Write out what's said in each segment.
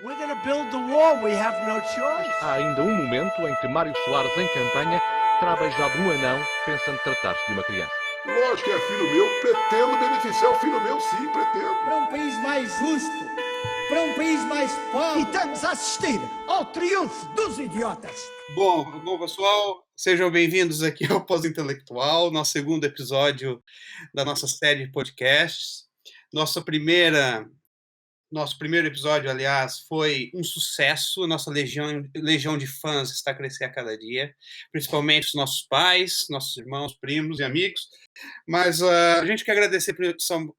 We're going to build the wall. We have no choice. Há ainda um momento em que Mário Soares, em campanha, terá beijado um anão pensando tratar-se de uma criança. Lógico que é filho meu, pretendo beneficiar o filho meu, sim, pretendo. Para um país mais justo, para um país mais pobre. E estamos a assistir ao triunfo dos idiotas. Bom, pessoal, sejam bem-vindos aqui ao Pós-Intelectual, nosso segundo episódio da nossa série de podcasts. Nosso primeiro episódio, aliás, foi um sucesso. Nossa legião de fãs está a crescer a cada dia, principalmente os nossos pais, nossos irmãos, primos e amigos. Mas a gente quer agradecer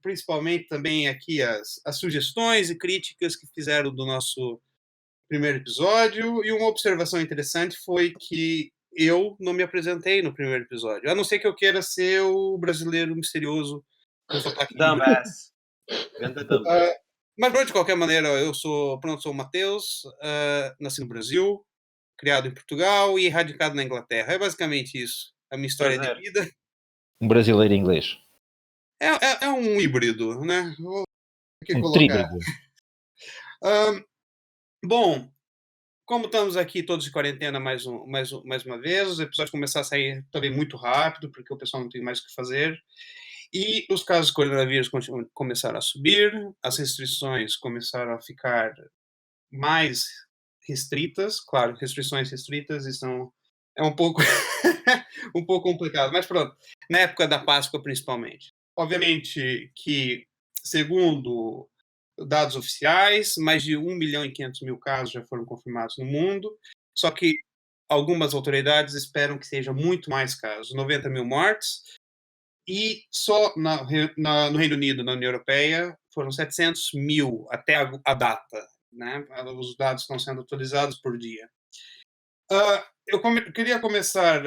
principalmente também aqui as sugestões e críticas que fizeram do nosso primeiro episódio. E uma observação interessante foi que eu não me apresentei no primeiro episódio, a não ser que eu queira ser o brasileiro misterioso com sotaque. Dumbass. Mas, de qualquer maneira, eu sou o Matheus, nasci no Brasil, criado em Portugal e radicado na Inglaterra. É basicamente isso, a minha história de vida. Um brasileiro inglês. É um híbrido, né? Vou aqui Um colocar. tríbrido. Bom, como estamos aqui todos de quarentena mais uma vez, os episódios começaram a sair também muito rápido, porque o pessoal não tem mais o que fazer. E os casos de coronavírus começaram a subir, as restrições começaram a ficar mais restritas. Claro, restrições restritas é um pouco um pouco complicado, mas pronto, na época da Páscoa principalmente. Obviamente que, segundo dados oficiais, mais de 1.500.000 casos já foram confirmados no mundo, só que algumas autoridades esperam que seja muito mais casos, 90 mil mortes. E só no Reino Unido, na União Europeia, foram 700 mil até a data. Né? Os dados estão sendo atualizados por dia. Eu queria começar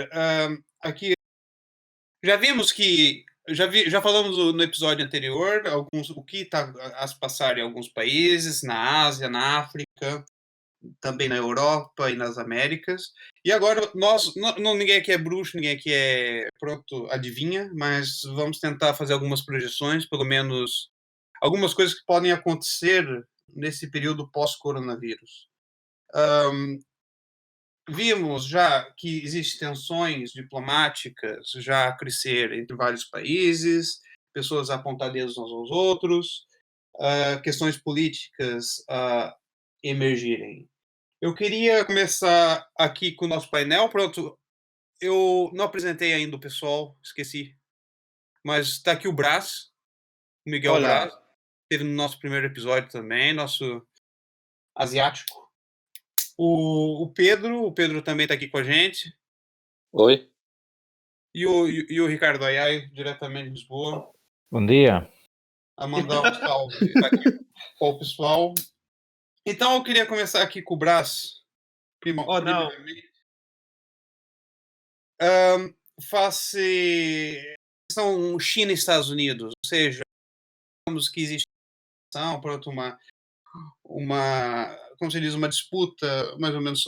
aqui. Já falamos no episódio anterior o que está a se passar em alguns países, na Ásia, na África, também na Europa e nas Américas. E agora, ninguém aqui é bruxo, ninguém aqui é adivinha, mas vamos tentar fazer algumas projeções, pelo menos algumas coisas que podem acontecer nesse período pós-coronavírus. Vimos já que existem tensões diplomáticas já a crescer entre vários países, pessoas a apontar dedos uns aos outros, questões políticas a emergirem. Eu queria começar aqui com o nosso painel. Pronto, eu não apresentei ainda o pessoal, esqueci. Mas está aqui o Brás, o Miguel Olá. Brás. Teve no nosso primeiro episódio também, nosso asiático. O Pedro também está aqui com a gente. Oi. E o Ricardo Ayai, diretamente de Lisboa, Bom dia. a mandar um salve aqui para o pessoal. Então eu queria começar aqui com o Brás. Primeiramente. Face questão China e Estados Unidos, ou seja, digamos que existe como se diz, uma disputa mais ou menos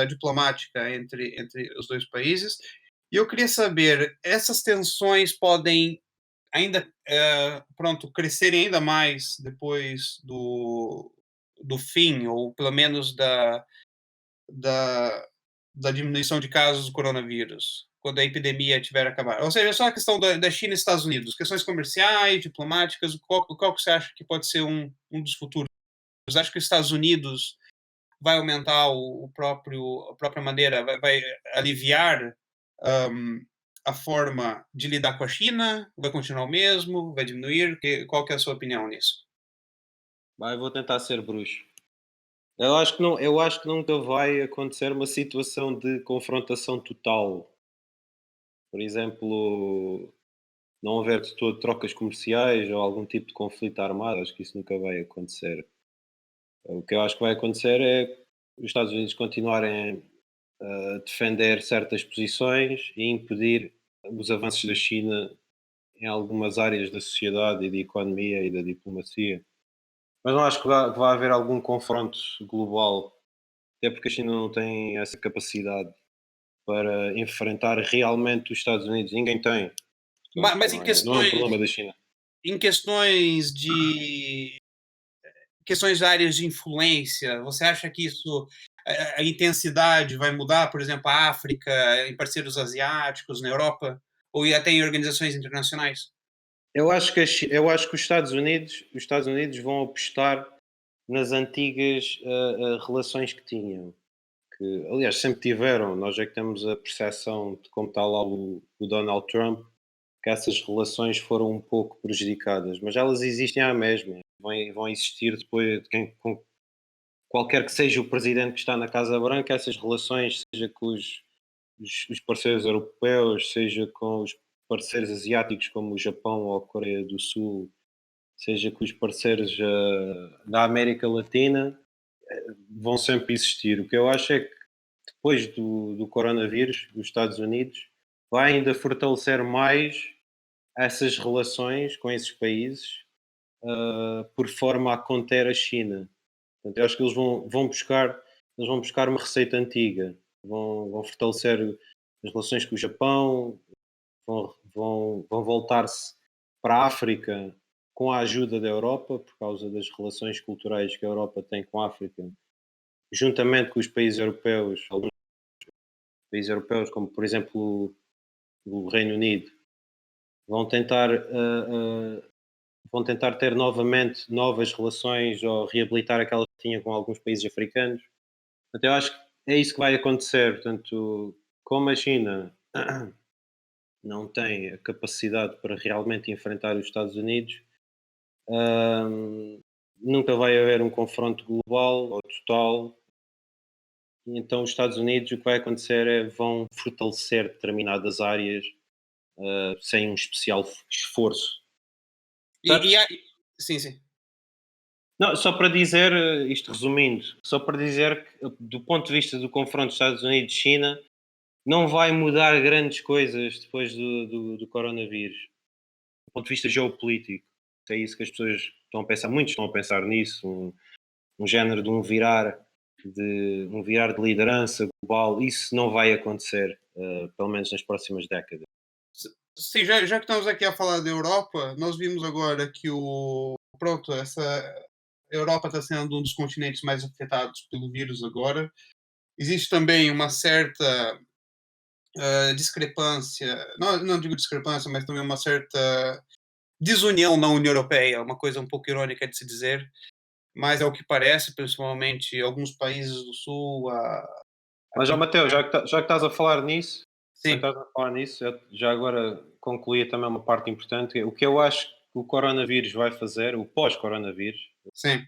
diplomática entre os dois países. E eu queria saber, essas tensões podem ainda crescerem ainda mais depois do fim, ou pelo menos da diminuição de casos do coronavírus, quando a epidemia tiver acabado. Ou seja, só a questão da China e Estados Unidos, questões comerciais, diplomáticas, qual que você acha que pode ser um dos futuros? Você acha que os Estados Unidos vai aumentar a própria maneira, vai aliviar a forma de lidar com a China? Vai continuar o mesmo? Vai diminuir? Qual que é a sua opinião nisso? Vou tentar ser bruxo. Eu acho que nunca vai acontecer uma situação de confrontação total. Por exemplo, não haver de todo trocas comerciais ou algum tipo de conflito armado. Acho que isso nunca vai acontecer. O que eu acho que vai acontecer é os Estados Unidos continuarem a defender certas posições e impedir os avanços da China em algumas áreas da sociedade e da economia e da diplomacia. Mas não acho que vai haver algum confronto global, até porque a China não tem essa capacidade para enfrentar realmente os Estados Unidos. Ninguém tem. Mas não é um problema da China. Em questões de questões de áreas de influência, você acha que isso, a intensidade vai mudar, por exemplo, a África, em parceiros asiáticos, na Europa, ou até em organizações internacionais? Eu acho que os Estados Unidos vão apostar nas antigas relações que tinham. Que, aliás, sempre tiveram. Nós é que temos a percepção de como está lá o Donald Trump, que essas relações foram um pouco prejudicadas, mas elas existem à mesma, vão existir depois de com qualquer que seja o presidente que está na Casa Branca, essas relações, seja com os parceiros europeus, seja com os parceiros asiáticos como o Japão ou a Coreia do Sul, seja com os parceiros da América Latina, vão sempre existir. O que eu acho é que depois do coronavírus, os Estados Unidos vai ainda fortalecer mais essas relações com esses países, por forma a conter a China. Portanto, eu acho que eles vão buscar uma receita antiga, vão fortalecer as relações com o Japão, vão voltar-se para a África com a ajuda da Europa, por causa das relações culturais que a Europa tem com a África, juntamente com os países europeus, alguns países europeus, como por exemplo o Reino Unido, vão tentar, vão tentar ter novamente novas relações ou reabilitar aquelas que tinham com alguns países africanos. Portanto, eu acho que é isso que vai acontecer. Portanto, como a China não tem a capacidade para realmente enfrentar os Estados Unidos, nunca vai haver um confronto global ou total. E então os Estados Unidos, o que vai acontecer é vão fortalecer determinadas áreas sem um especial esforço. Sim, sim. Não, só para dizer, isto resumindo, só para dizer que do ponto de vista do confronto Estados Unidos-China, não vai mudar grandes coisas depois do coronavírus. Do ponto de vista geopolítico. É isso que as pessoas estão a pensar, muitos estão a pensar nisso, um género de um virar de liderança global. Isso não vai acontecer, pelo menos nas próximas décadas. Sim, já que estamos aqui a falar da Europa, nós vimos agora que essa Europa está sendo um dos continentes mais afetados pelo vírus agora. Existe também uma certa discrepância, não digo discrepância, mas também uma certa desunião na União Europeia, uma coisa um pouco irônica de se dizer, mas é o que parece, principalmente alguns países do Sul. Mas, Mateus, já que estás a falar nisso, Sim, eu já agora concluí também uma parte importante. O que eu acho que o coronavírus vai fazer, o pós-coronavírus, sim.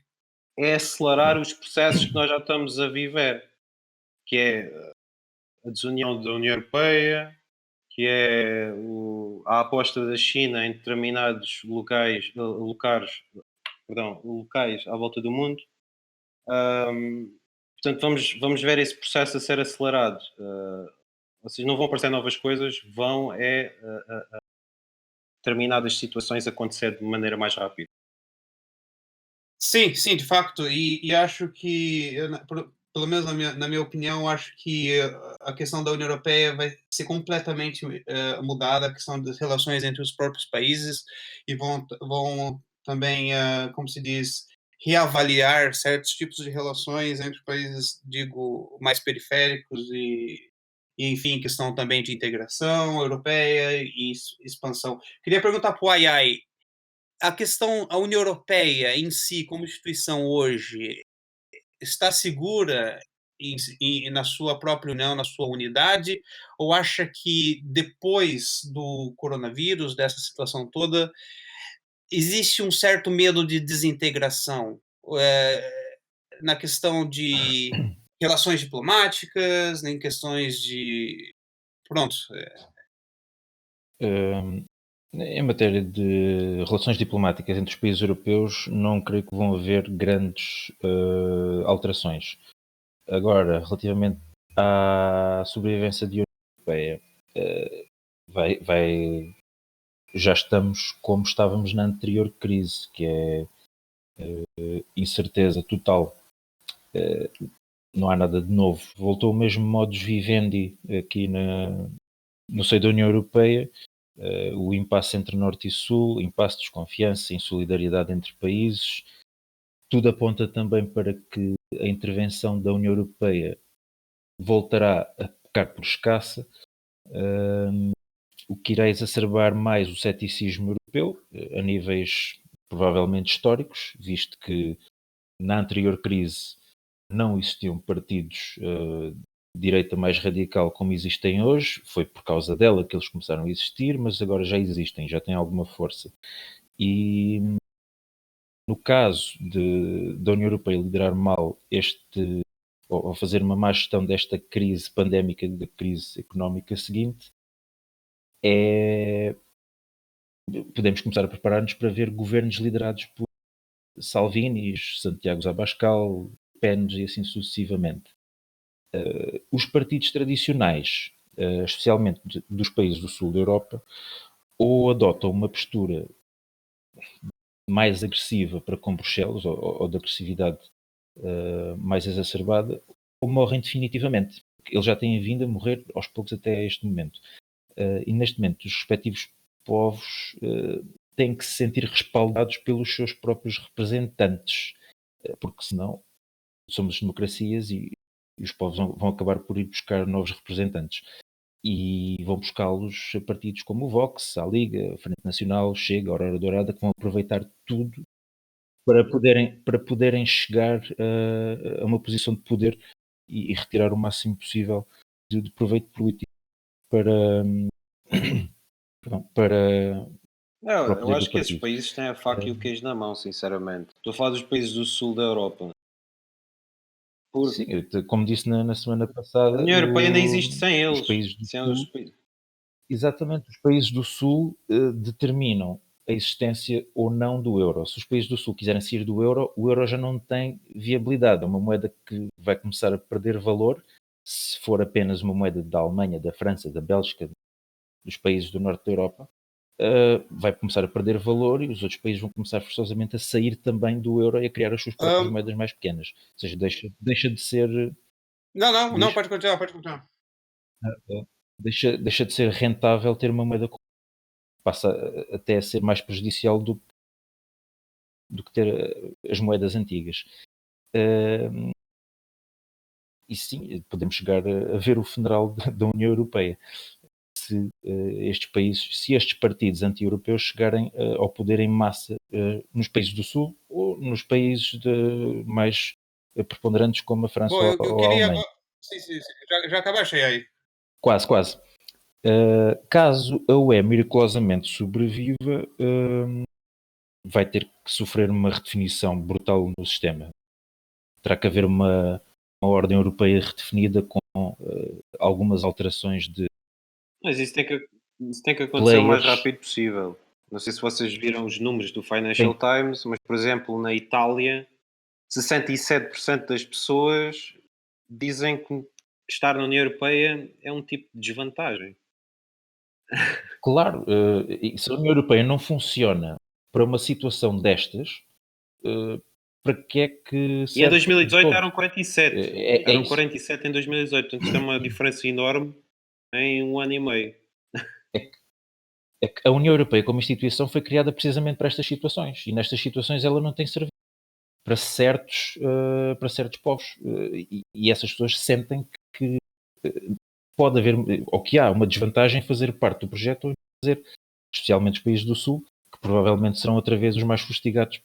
é acelerar os processos que nós já estamos a viver, que é a desunião da União Europeia, que é a aposta da China em determinados locais à volta do mundo. Portanto, vamos ver esse processo a ser acelerado. Ou seja, não vão aparecer novas coisas, vão determinadas situações acontecer de maneira mais rápida. Sim, sim, de facto, e acho que, pelo menos na minha opinião, acho que a questão da União Europeia vai ser completamente mudada, a questão das relações entre os próprios países, e vão também, como se diz, reavaliar certos tipos de relações entre países, digo, mais periféricos e enfim, questão também de integração europeia e expansão. Queria perguntar para o Ayai, a União Europeia em si, como instituição hoje, está segura na sua própria união, na sua unidade, ou acha que depois do coronavírus, dessa situação toda, existe um certo medo de desintegração na questão de relações diplomáticas, em questões de. Pronto. Em matéria de relações diplomáticas entre os países europeus, não creio que vão haver grandes alterações. Agora, relativamente à sobrevivência da União Europeia, já estamos como estávamos na anterior crise, que é incerteza total. Não há nada de novo. Voltou o mesmo modus vivendi aqui no seio da União Europeia. O impasse entre Norte e Sul, impasse de desconfiança, insolidariedade entre países, tudo aponta também para que a intervenção da União Europeia voltará a ficar por escassa, o que irá exacerbar mais o ceticismo europeu, a níveis provavelmente históricos, visto que na anterior crise não existiam partidos de direita mais radical como existem hoje, foi por causa dela que eles começaram a existir, mas agora já existem, já têm alguma força. E no caso da União Europeia liderar mal ou fazer uma má gestão desta crise pandémica, da crise económica seguinte, podemos começar a preparar-nos para ver governos liderados por Salvinis, Santiago Abascal, Pence e assim sucessivamente. Os partidos tradicionais, especialmente dos países do sul da Europa, ou adotam uma postura mais agressiva para com Bruxelas, ou de agressividade mais exacerbada, ou morrem definitivamente. Eles já têm vindo a morrer aos poucos até este momento. E neste momento os respectivos povos têm que se sentir respaldados pelos seus próprios representantes, porque senão somos democracias e os povos vão acabar por ir buscar novos representantes. E vão buscá-los a partidos como o Vox, a Liga, a Frente Nacional, Chega, a Aurora Dourada, que vão aproveitar tudo para poderem chegar a uma posição de poder e retirar o máximo possível de proveito político para Não, o eu poder acho do que esses partido. países têm a faca e o queijo na mão, sinceramente. Estou a falar dos países do sul da Europa. Porque Sim, como disse na semana passada, a União Europeia ainda existe sem os eles. países do Sem Sul, os países. exatamente, os países do Sul determinam a existência ou não do euro. Se os países do Sul quiserem sair do euro, o euro já não tem viabilidade. É uma moeda que vai começar a perder valor se for apenas uma moeda da Alemanha, da França, da Bélgica, dos países do norte da Europa. Vai começar a perder valor e os outros países vão começar forçosamente a sair também do euro e a criar as suas próprias Ahm, moedas mais pequenas. Ou seja, deixa de ser. não, Diz? pode continuar, pode continuar. Deixa de ser rentável ter uma moeda passa até a ser mais prejudicial do que ter as moedas antigas. E sim, podemos chegar a ver o funeral da União Europeia se estes partidos anti-europeus chegarem ao poder em massa nos países do Sul ou nos países mais preponderantes como a França Bom, eu ou a queria Alemanha. agora. Sim, sim, sim. Já acabaste aí. Quase, quase. Caso a UE miraculosamente sobreviva, vai ter que sofrer uma redefinição brutal no sistema. Terá que haver uma ordem europeia redefinida com algumas alterações de Mas isso tem que acontecer o mais players. rápido possível. Não sei se vocês viram os números do Financial Sim. Times, mas, por exemplo, na Itália, 67% das pessoas dizem que estar na União Europeia é um tipo de desvantagem. Claro, e se a União Europeia não funciona para uma situação destas, para que é que E em serve 2018 todo? eram 47. É Eram isso. 47 em 2018. Portanto, isto é uma diferença enorme em um ano e meio. É que a União Europeia como instituição foi criada precisamente para estas situações e nestas situações ela não tem serviço para certos povos e essas pessoas sentem que pode haver, ou que há uma desvantagem em fazer parte do projeto ou em fazer, especialmente os países do Sul, que provavelmente serão outra vez os mais fustigados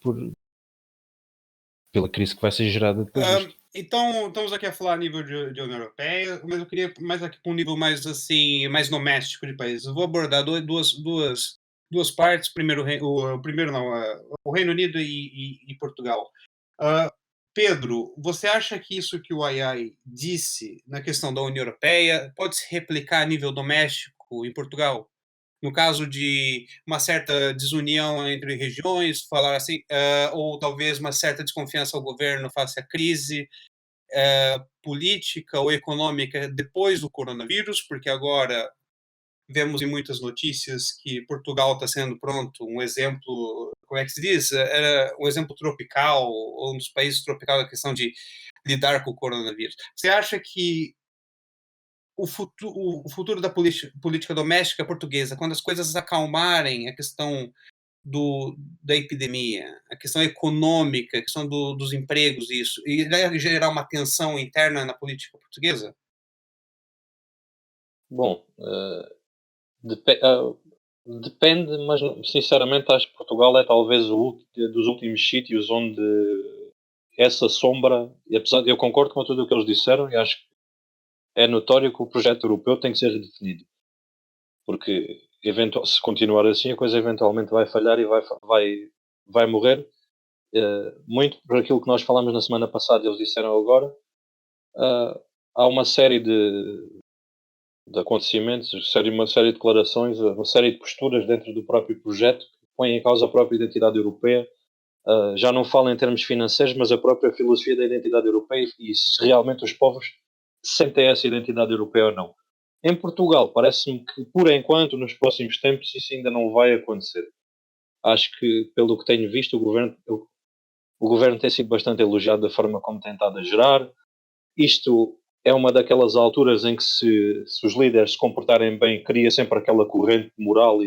pela crise que vai ser gerada depois disto. Então, estamos aqui a falar a nível de União Europeia, mas eu queria mais aqui para um nível mais assim, mais doméstico de países. Eu vou abordar duas partes. Primeiro, o Reino Unido e Portugal. Pedro, você acha que isso que o AI disse na questão da União Europeia pode se replicar a nível doméstico em Portugal? No caso de uma certa desunião entre regiões, falar assim, ou talvez uma certa desconfiança ao governo face à crise política ou econômica depois do coronavírus, porque agora vemos em muitas notícias que Portugal está sendo pronto, um exemplo, como é que se diz? Era um exemplo tropical, ou um dos países tropicais da questão de lidar com o coronavírus. Você acha que o futuro da política doméstica portuguesa, quando as coisas acalmarem, a questão da epidemia, a questão econômica, a questão dos empregos, isso, irá gerar uma tensão interna na política portuguesa? Bom, depende, mas sinceramente acho que Portugal é talvez dos últimos sítios onde essa sombra, e apesar de eu concordo com tudo o que eles disseram, e acho que é notório que o projeto europeu tem que ser redefinido. Porque se continuar assim, a coisa eventualmente vai falhar e vai morrer. Muito por aquilo que nós falamos na semana passada, eles disseram agora. Há uma série de acontecimentos, uma série de declarações, uma série de posturas dentro do próprio projeto que põem em causa a própria identidade europeia. Já não falo em termos financeiros, mas a própria filosofia da identidade europeia e se realmente os povos sentem essa identidade europeia ou não. Em Portugal, parece-me que, por enquanto, nos próximos tempos, isso ainda não vai acontecer. Acho que, pelo que tenho visto, o governo tem sido bastante elogiado da forma como tem estado a gerar. Isto é uma daquelas alturas em que, se os líderes se comportarem bem, cria sempre aquela corrente moral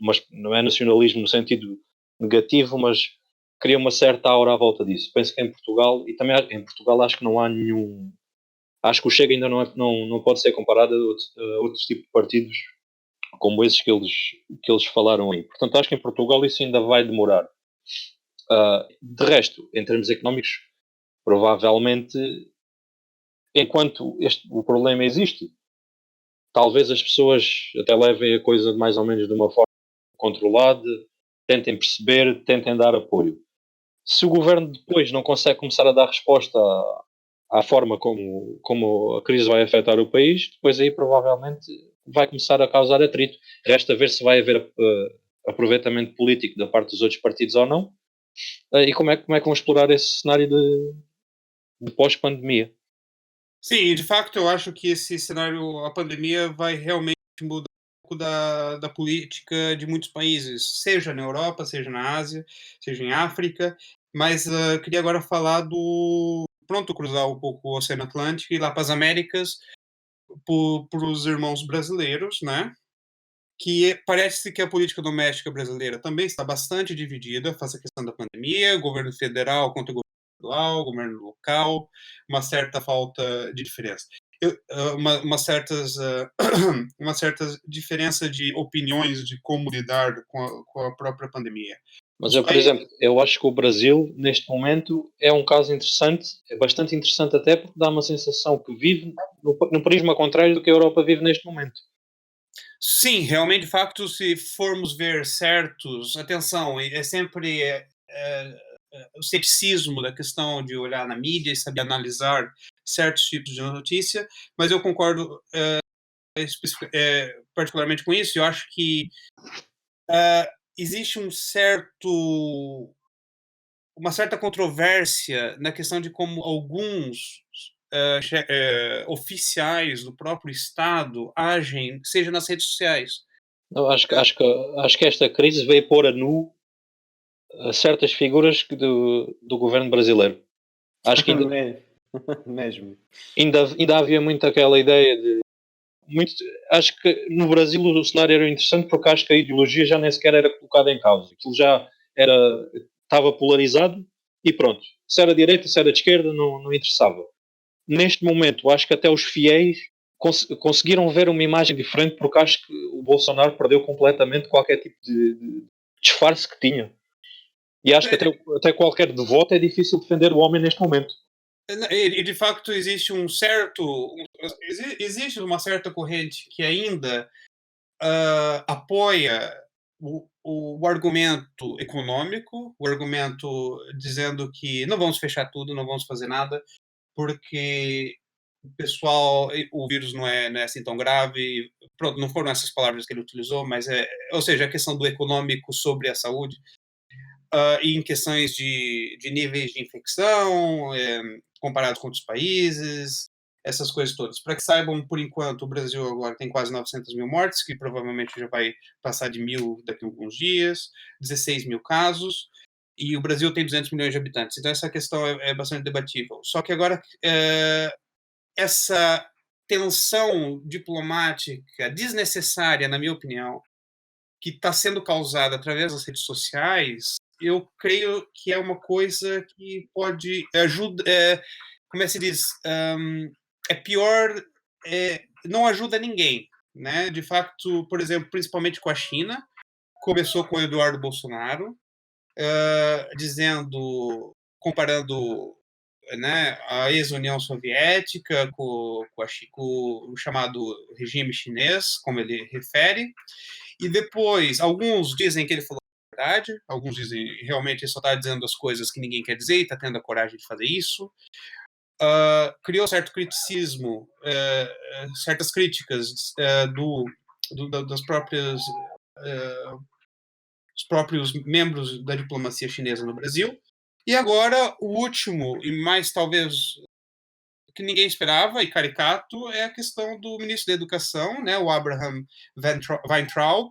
mas não é nacionalismo no sentido negativo, mas cria uma certa aura à volta disso. Penso que em Portugal, e também em Portugal acho que não há nenhum... Acho que o Chega ainda não pode ser comparado a outros tipos de partidos como esses que eles falaram aí. Portanto, acho que em Portugal isso ainda vai demorar. De resto, em termos económicos, provavelmente, enquanto o problema existe, talvez as pessoas até levem a coisa mais ou menos de uma forma controlada, tentem perceber, tentem dar apoio. Se o governo depois não consegue começar a dar resposta à forma como a crise vai afetar o país, depois aí provavelmente vai começar a causar atrito. Resta ver se vai haver aproveitamento político da parte dos outros partidos ou não, e como é que vão explorar esse cenário de pós-pandemia. Sim, de facto eu acho que esse cenário, a pandemia, vai realmente mudar um pouco da política de muitos países, seja na Europa, seja na Ásia, seja em África, mas queria agora falar cruzar um pouco o Oceano Atlântico e ir lá para as Américas, para os irmãos brasileiros, né? Que parece que a política doméstica brasileira também está bastante dividida face à questão da pandemia, governo federal contra o governo estadual, governo local, uma certa falta de diferença. Uma certa diferença de opiniões de como lidar com a própria pandemia. Mas por exemplo, eu acho que o Brasil, neste momento, é um caso interessante, é bastante interessante até porque dá uma sensação que vive no prisma contrário do que a Europa vive neste momento. Sim, realmente, de facto, se formos ver certos... Atenção, é sempre o ceticismo da questão de olhar na mídia e saber analisar certos tipos de notícia, mas eu concordo particularmente com isso. Eu acho que existe uma certa controvérsia na questão de como alguns oficiais do próprio Estado agem, seja nas redes sociais. Eu acho que esta crise veio pôr a nu certas figuras do governo brasileiro. Acho que mesmo. Ainda havia muito aquela ideia de... acho que no Brasil o cenário era interessante porque acho que a ideologia já nem sequer era colocada em causa. Aquilo já estava polarizado e pronto. Se era direita, se era de esquerda, não interessava. Neste momento, acho que até os fiéis conseguiram ver uma imagem diferente porque acho que o Bolsonaro perdeu completamente qualquer tipo de disfarce que tinha. E acho que até qualquer devoto é difícil defender o homem neste momento. E de facto existe existe uma certa corrente que ainda apoia o argumento econômico, o argumento dizendo que não vamos fechar tudo, não vamos fazer nada, porque o vírus não é assim tão grave. Pronto, não foram essas palavras que ele utilizou, mas ou seja, a questão do econômico sobre a saúde, e em questões de níveis de infecção, comparados com outros países, essas coisas todas. Para que saibam, por enquanto, o Brasil agora tem quase 900 mil mortes, que provavelmente já vai passar de 1.000 daqui a alguns dias, 16 mil casos, e o Brasil tem 200 milhões de habitantes. Então essa questão é bastante debatível. Só que agora essa tensão diplomática desnecessária, na minha opinião, que está sendo causada através das redes sociais, eu creio que é uma coisa que pode ajuda, como é que se diz, é pior, não ajuda ninguém, né? De facto, por exemplo, principalmente com a China, começou com o Eduardo Bolsonaro, comparando, né, a ex-União Soviética com o chamado regime chinês, como ele refere, e depois alguns dizem que ele falou a verdade, alguns dizem realmente ele só está dizendo as coisas que ninguém quer dizer e está tendo a coragem de fazer isso. Criou certo criticismo, certas críticas das próprias os próprios membros da diplomacia chinesa no Brasil. E agora, o último, e mais talvez que ninguém esperava, e caricato, é a questão do ministro da Educação, né, o Abraham Weintraub,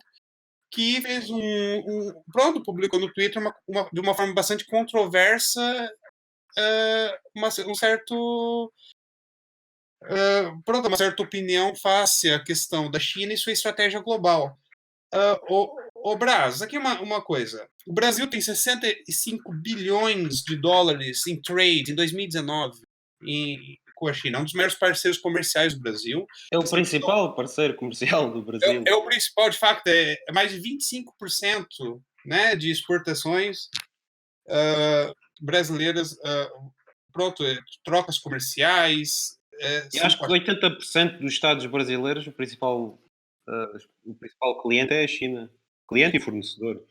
que fez pronto, publicou no Twitter de uma forma bastante controversa uma certa opinião face à questão da China e sua estratégia global. O Brás, aqui uma coisa. O Brasil tem 65 bilhões de dólares em trade em 2019 com a China. É um dos maiores parceiros comerciais do Brasil. É o principal parceiro comercial do Brasil. É o principal, de facto, é mais de 25%, né, de exportações brasileiras, trocas comerciais. E acho que 80% dos Estados brasileiros, o principal cliente é a China. Cliente e fornecedor.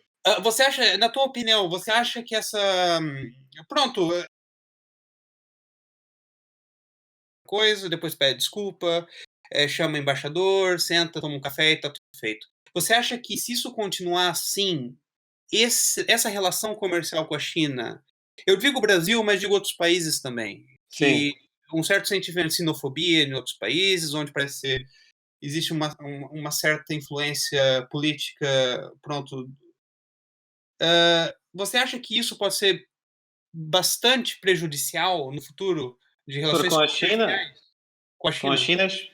Você acha, na tua opinião, você acha que essa... Pronto, coisa, depois pede desculpa, chama o embaixador, senta, toma um café e tá tudo feito. Você acha que se isso continuar assim, essa relação comercial com a China, eu digo o Brasil, mas digo outros países também, Sim. que um certo sentimento de sinofobia em outros países, onde parece ser existe uma certa influência política, pronto. Você acha que isso pode ser bastante prejudicial no futuro de relações com a China? Com a China?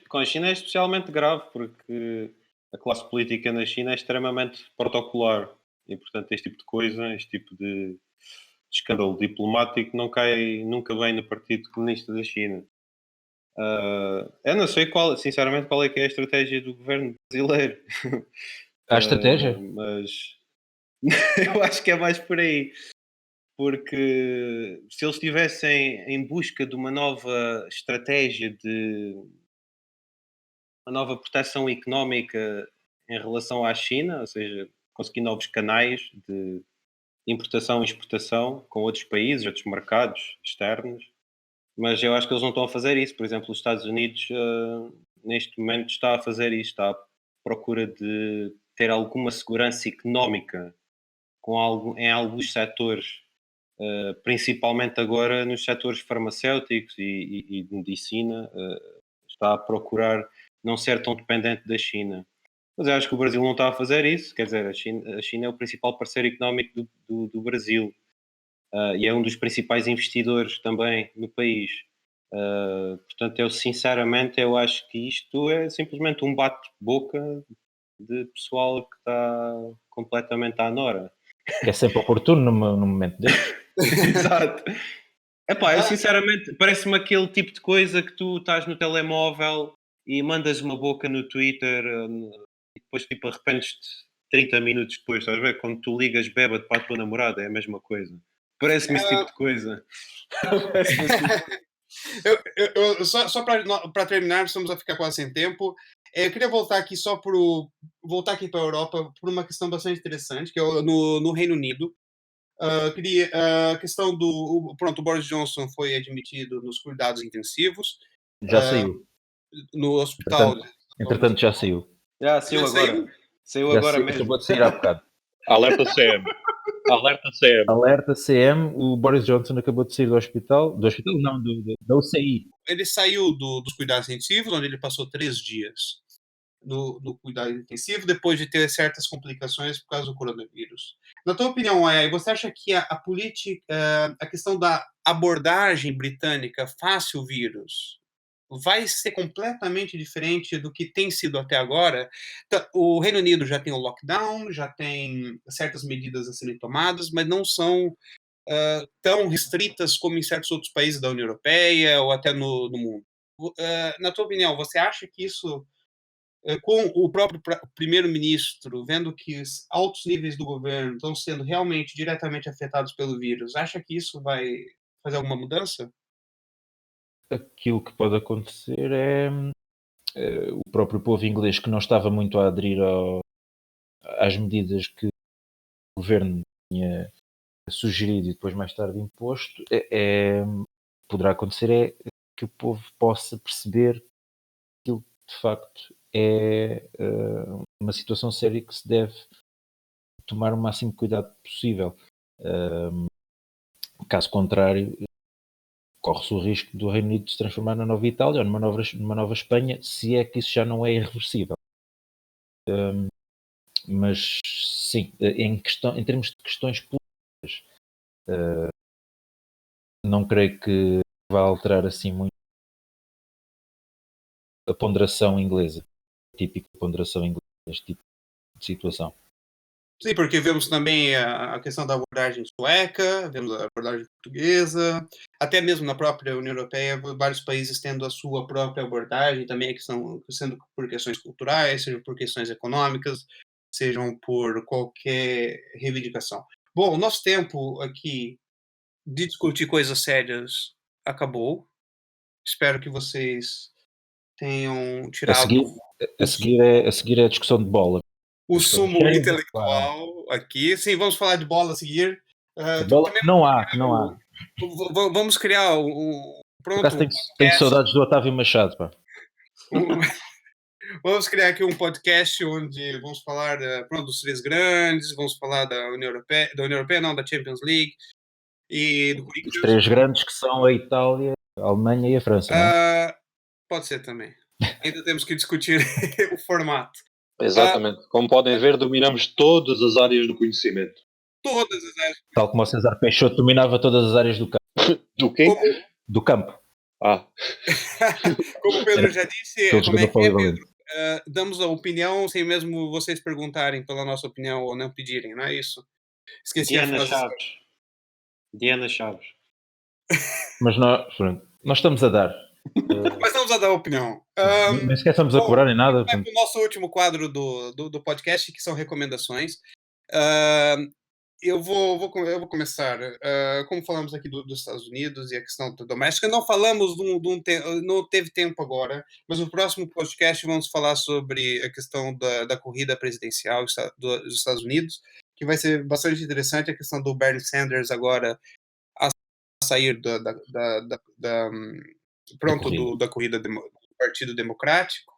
Com a China é especialmente grave, porque a classe política na China é extremamente protocolar. E, portanto, este tipo de coisa, este tipo de escândalo diplomático não cai nunca bem no Partido Comunista da China. Eu não sei sinceramente qual é que é a estratégia do governo brasileiro. A estratégia? Mas eu acho que é mais por aí. Porque se eles estivessem em busca de uma nova estratégia uma nova proteção económica em relação à China, ou seja, conseguir novos canais de importação e exportação com outros países, outros mercados externos, mas eu acho que eles não estão a fazer isso. Por exemplo, os Estados Unidos neste momento está a fazer isso, está à procura de ter alguma segurança económica em alguns setores, principalmente agora nos setores farmacêuticos e de medicina, está a procurar não ser tão dependente da China. Mas eu acho que o Brasil não está a fazer isso, quer dizer, a China é o principal parceiro económico do Brasil e é um dos principais investidores também no país. Portanto, eu acho que isto é simplesmente um bate-boca de pessoal que está completamente à nora. Que é sempre oportuno num momento deste. Exato. Eu sinceramente, parece-me aquele tipo de coisa que tu estás no telemóvel e mandas uma boca no Twitter e depois tipo arrependes-te 30 minutos depois, estás a ver? Quando tu ligas bêbado para a tua namorada é a mesma coisa. Parece-me esse tipo de coisa. Só para terminar, estamos a ficar quase sem tempo. Eu queria voltar aqui para a Europa por uma questão bastante interessante, que é no Reino Unido. A questão o Boris Johnson foi admitido nos cuidados intensivos. Já saiu. No hospital. Entretanto, já saiu. Saiu agora. Saiu agora mesmo. Acabou de sair há bocado. Alerta CM. Alerta CM. Alerta CM, o Boris Johnson acabou de sair do hospital. Não, da UCI. Ele saiu dos cuidados intensivos, onde ele passou 3 dias no cuidado intensivo, depois de ter certas complicações por causa do coronavírus. Na tua opinião, você acha que a política, a questão da abordagem britânica face ao vírus, vai ser completamente diferente do que tem sido até agora. O Reino Unido já tem o lockdown, já tem certas medidas a serem tomadas, mas não são tão restritas como em certos outros países da União Europeia ou até no mundo. Na tua opinião, você acha que isso, com o próprio primeiro-ministro, vendo que os altos níveis do governo estão sendo realmente diretamente afetados pelo vírus, acha que isso vai fazer alguma mudança? Aquilo que pode acontecer é o próprio povo inglês, que não estava muito a aderir às medidas que o governo tinha sugerido e depois mais tarde imposto, poderá acontecer que o povo possa perceber que aquilo de facto é uma situação séria que se deve tomar o máximo cuidado possível. Caso contrário, corre-se o risco do Reino Unido se transformar na nova Itália ou numa nova Espanha, se é que isso já não é irreversível. Mas sim, em termos de questões políticas, não creio que vá alterar assim muito a ponderação inglesa, a típica ponderação inglesa neste tipo de situação. Sim, porque vemos também a questão da abordagem sueca, vemos a abordagem portuguesa, até mesmo na própria União Europeia, vários países tendo a sua própria abordagem, também que são sendo por questões culturais, sejam por questões econômicas, sejam por qualquer reivindicação. Bom, o nosso tempo aqui de discutir coisas sérias acabou. Espero que vocês tenham tirado A seguir é a discussão de bola. o sumo intelectual aqui. Sim, vamos falar de bola a seguir. Bola não há. Vamos criar pronto. Tenho saudades do Otávio Machado, pá. Vamos criar aqui um podcast onde vamos falar dos três grandes, vamos falar da União Europeia, não, da Champions League e do Corinthians. Os três grandes que são a Itália, a Alemanha e a França, não é? Pode ser também. Ainda temos que discutir o formato. Exatamente. Como podem ver, dominamos todas as áreas do conhecimento. Todas as áreas. Tal como o César Peixoto dominava todas as áreas do campo. Do quê? Do campo. Como o Pedro já disse, como é que é, Pedro? Damos a opinião sem mesmo vocês perguntarem pela nossa opinião ou não pedirem, não é isso? Esqueci a frase. Diana Chaves. Mas nós estamos a dar. Mas estamos a dar opinião. Nem sequer estamos a cobrar nem nada. É o nosso último quadro do podcast, que são recomendações. Eu vou começar. Como falamos aqui dos Estados Unidos e a questão doméstica, não falamos não teve tempo agora, mas no próximo podcast vamos falar sobre a questão da corrida presidencial dos Estados Unidos, que vai ser bastante interessante, a questão do Bernie Sanders agora a sair da corrida do Partido Democrático.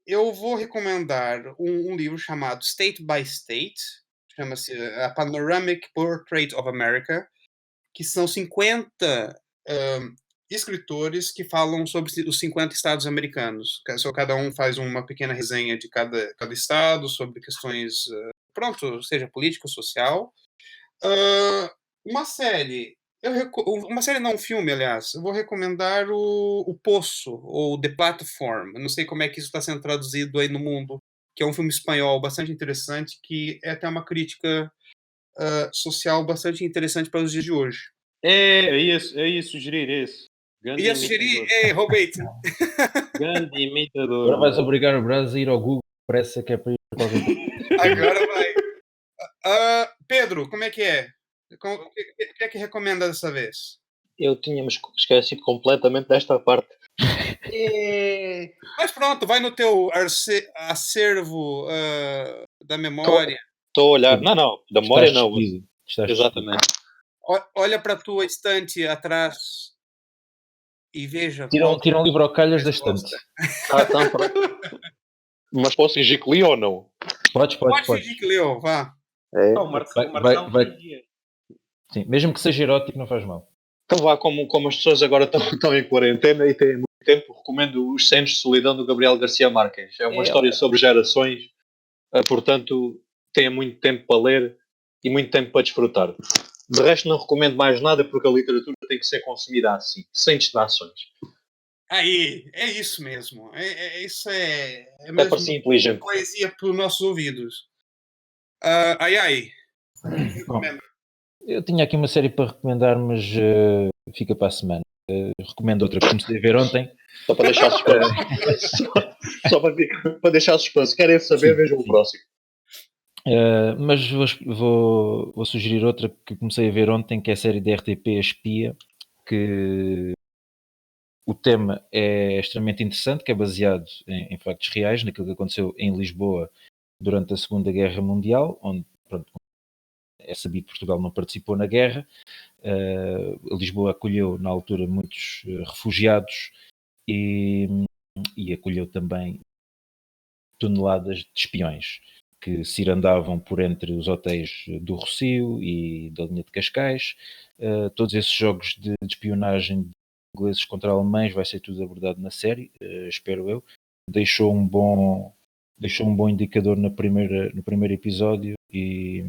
Eu vou recomendar um livro chamado State by State, chama-se A Panoramic Portrait of America, que são 50 escritores que falam sobre os 50 estados americanos. Cada um faz uma pequena resenha de cada estado, sobre questões, seja política ou social. Uma série não, um filme, aliás. Eu vou recomendar o Poço, ou The Platform. Eu não sei como é que isso está sendo traduzido aí no mundo, que é um filme espanhol bastante interessante, que é até uma crítica social bastante interessante para os dias de hoje. Ia sugerir esse. Ia sugerir? Roubei-te. Grande imitador. Agora vais obrigar o Brasil a ir ao Google, parece que é para ir para qualquer coisa. Agora vai. Pedro, como é que é? O que é que recomenda dessa vez? Eu tínhamos esquecido completamente desta parte. Mas pronto, vai no teu acervo da memória. Estou a olhar. Não, da memória não. Exatamente. Olha para a tua estante atrás e veja. Tira um livro ao calhas da estante. Então, mas posso fingir que li ou não? Pode fingir que leu, vá. Sim, mesmo que seja erótico, não faz mal. Então vá, como as pessoas agora estão em quarentena e têm muito tempo, recomendo Os 100 de Solidão do Gabriel Garcia Marques. É uma história sobre gerações, portanto tenha muito tempo para ler e muito tempo para desfrutar. De resto não recomendo mais nada porque a literatura tem que ser consumida assim, sem distrações. Aí, é isso mesmo. Isso Até mesmo parecia inteligente. poesia para os nossos ouvidos. Ai. Bom, eu tinha aqui uma série para recomendar, mas fica para a semana. Recomendo outra que comecei a ver ontem. Só para deixar suspenso. Só para deixar suspenso. Querem saber, vejam o próximo. Mas vou sugerir outra que comecei a ver ontem, que é a série da RTP Espia, que o tema é extremamente interessante, que é baseado em factos reais, naquilo que aconteceu em Lisboa durante a Segunda Guerra Mundial, onde, pronto, é sabido que Portugal não participou na guerra. Lisboa acolheu na altura muitos refugiados e acolheu também toneladas de espiões que cirandavam por entre os hotéis do Rossio e da linha de Cascais. Todos esses jogos de espionagem de ingleses contra alemães vai ser tudo abordado na série, espero eu. Deixou um bom indicador no primeiro episódio e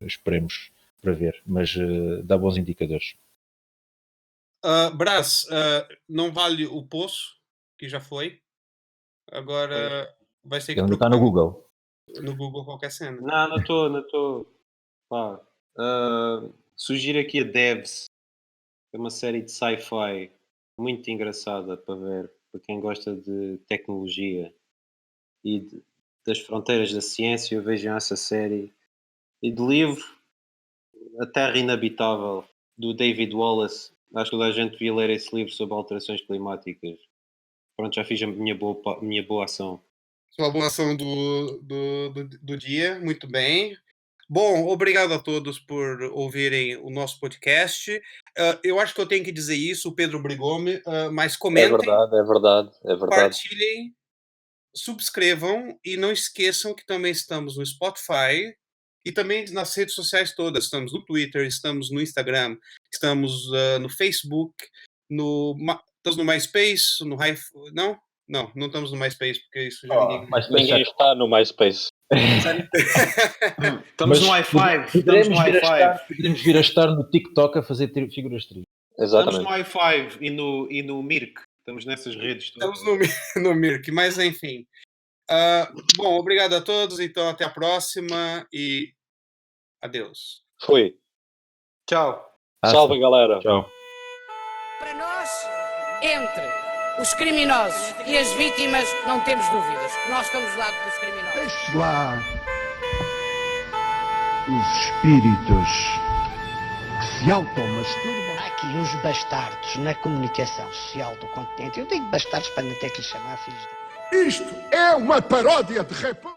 esperemos para ver, mas dá bons indicadores. Brás, não vale o Poço, que já foi. Agora vai ser que Ele ainda está no Google. No Google qualquer cena. Não estou. Pá, sugiro aqui a Devs, é uma série de sci-fi muito engraçada para ver, para quem gosta de tecnologia e das fronteiras da ciência. Vejam essa série. E de livro, A Terra Inabitável, do David Wallace. Acho que toda a gente devia ler esse livro sobre alterações climáticas. Pronto, já fiz a minha boa ação. Sua boa ação do dia, muito bem. Bom, obrigado a todos por ouvirem o nosso podcast. Eu acho que eu tenho que dizer isso, o Pedro brigou-me, mas comentem, É verdade. compartilhem, subscrevam e não esqueçam que também estamos no Spotify e também nas redes sociais todas. Estamos no Twitter, estamos no Instagram, estamos no Facebook, estamos no MySpace, no Não? Não estamos no MySpace, porque isso já ninguém... Ninguém está no MySpace. Estamos no i5. Poderemos vir a estar no TikTok a fazer figuras tristes. Estamos Exatamente. no i5 e no Mirk. Estamos nessas redes todas. Estamos no Mirk, mas enfim. Bom, obrigado a todos, então até a próxima e adeus. Fui. Tchau. Salve, galera. Tchau. Para nós, entre os criminosos e as vítimas, não temos dúvidas. Nós estamos do lado dos criminosos. Deixe lá os espíritos que se automasturbam. Há aqui uns bastardos na comunicação social do continente. Eu digo bastardos para não ter que lhes chamar filhos de... Isto é uma paródia de república.